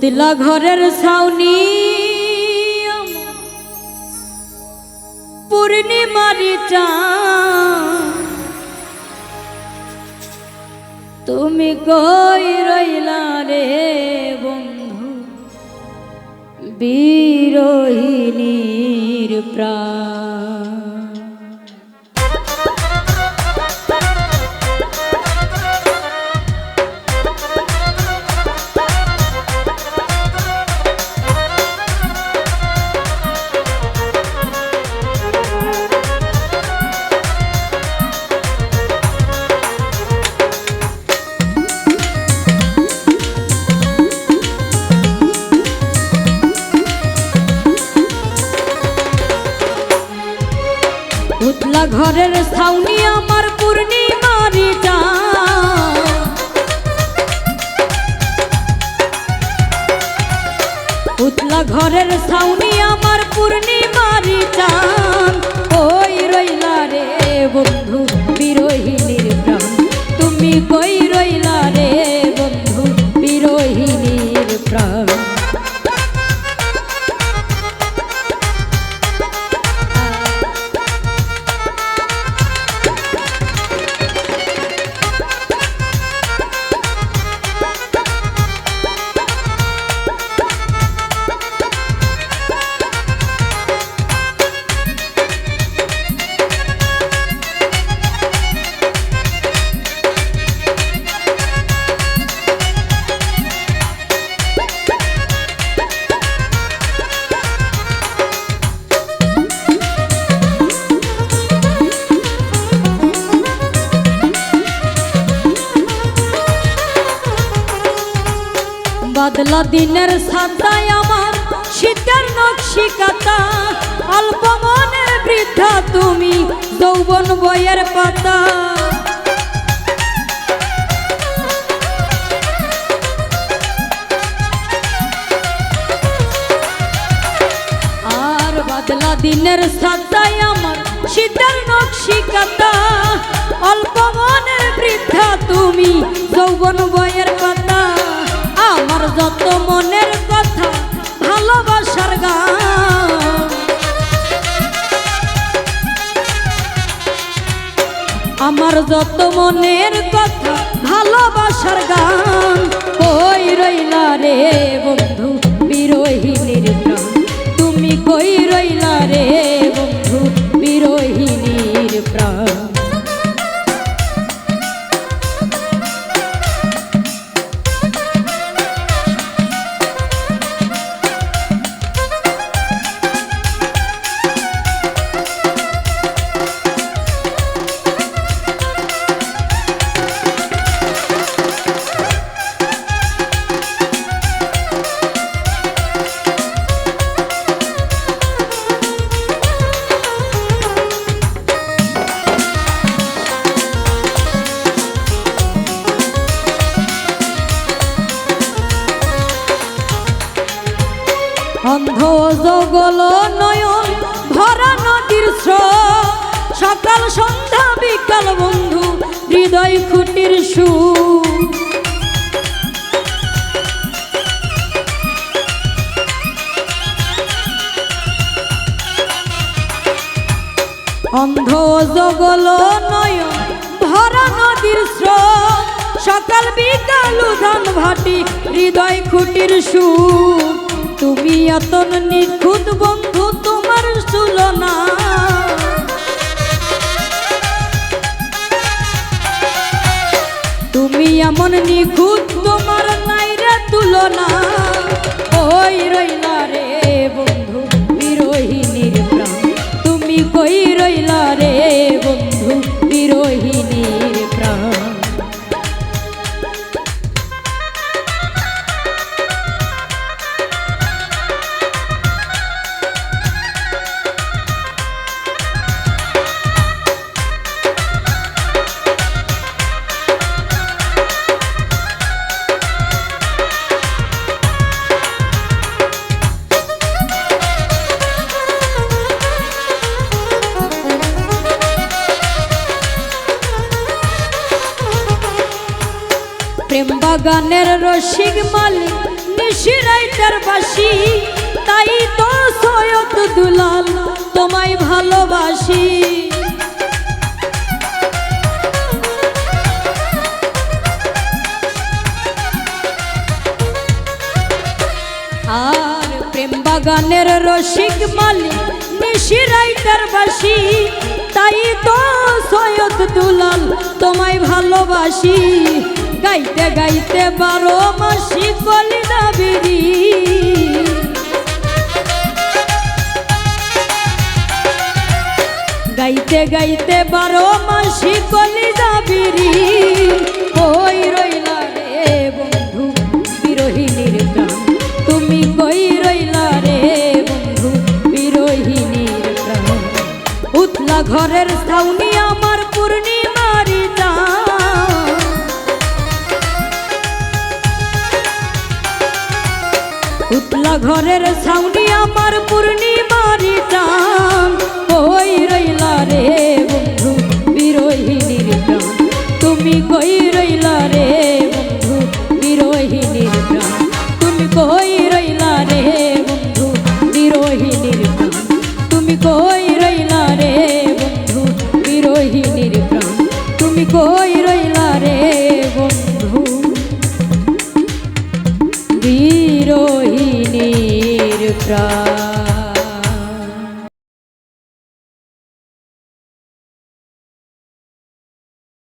উতলা ঘরের ছাউনি পূর্ণিমারি চাঁদ, তুমি কই রইলা রে বন্ধু বিরহিনীর প্রাণ। উতলা ঘরের ছাউনি আমার পূর্ণিমারি চাঁদ, উতলা ঘরের ছাউনি আমার পূর্ণিমারি চাঁদ, কই রইলা রে বন্ধু বিরহিনীর প্রাণ, তুমি কই রইলা রে বন্ধু বিরহিনীর প্রাণ। বাদলা দিনের সাদায় আমার শীতের নকশি কাতা, অল্প মনের বৃদ্ধা তুমি যৌবন বইয়ের পাতা। আর বাদলা দিনের সাদায় আমার শীতের নকশি কাতা, অল্প মনের বৃদ্ধা তুমি যৌবন বইয়ের পাতা। আমার যত মনের কথা ভালোবাসার গান, আমার যত মনের কথা ভালোবাসার গান, কই রইলা রে বন্ধু বিরহিনীর প্রাণ, তুমি কই রইলা রে বন্ধু বিরহিনীর প্রাণ। অন্ধ জগল নয়ন ভরা নদীর স্রোত, সকাল সন্ধ্যা বিকাল বন্ধু হৃদয় খুঁটির সুর। অন্ধ জগল নয়ন ভরা নদীর স্রোত, সকাল বিকাল উধান ভাটি হৃদয় খুঁটির সুর। তুমি এত নিখুঁত বন্ধু তোমার তুলনা, তুমি এমন নিখুঁত তোমার নাই রে তুলনা, কই রইলা রে বন্ধু বিরহিনীর প্রাণ, তুমি কই রইলা রে বন্ধু বিরহিনীর প্রাণ। প্রেম বাগানের রসিক মালিক নিশিরাইতের বাসি, তাই তো সৈয়দ দুলাল তোমায় ভালোবাসি। আর প্রেম বাগানের রসিক মালিক নিশিরাইতের বাসি, তাই তো সৈয়দ দুলাল তোমায় ভালোবাসি। গাইতে গাইতে 12 মাসি কলিজা বিরি, গাইতে গাইতে 12 মাসি কলিজা বিরি। কই রইলা রে বন্ধু বিরহিনীর প্রাণ, তুমি কই রইলা রে বন্ধু বিরহিনীর প্রাণ। উতলা ঘরের ছাউনি আমার পূর্ণিমারি চাঁদ, উতলা ঘরের ছাউনি আমার পূর্ণিমারি চাঁদ। কই রইলা রে বন্ধু বিরহিনীর প্রাণ, তুমি কই রইলা রে বন্ধু বিরহিনীর প্রাণ, তুমি কই রইলা রে বন্ধু বিরহিনীর প্রাণ, তুমি কই রইলা রে বন্ধু বিরহিনীর প্রাণ, তুমি কই রইলা রে বন্ধু বিরহিনীর প্রাণ।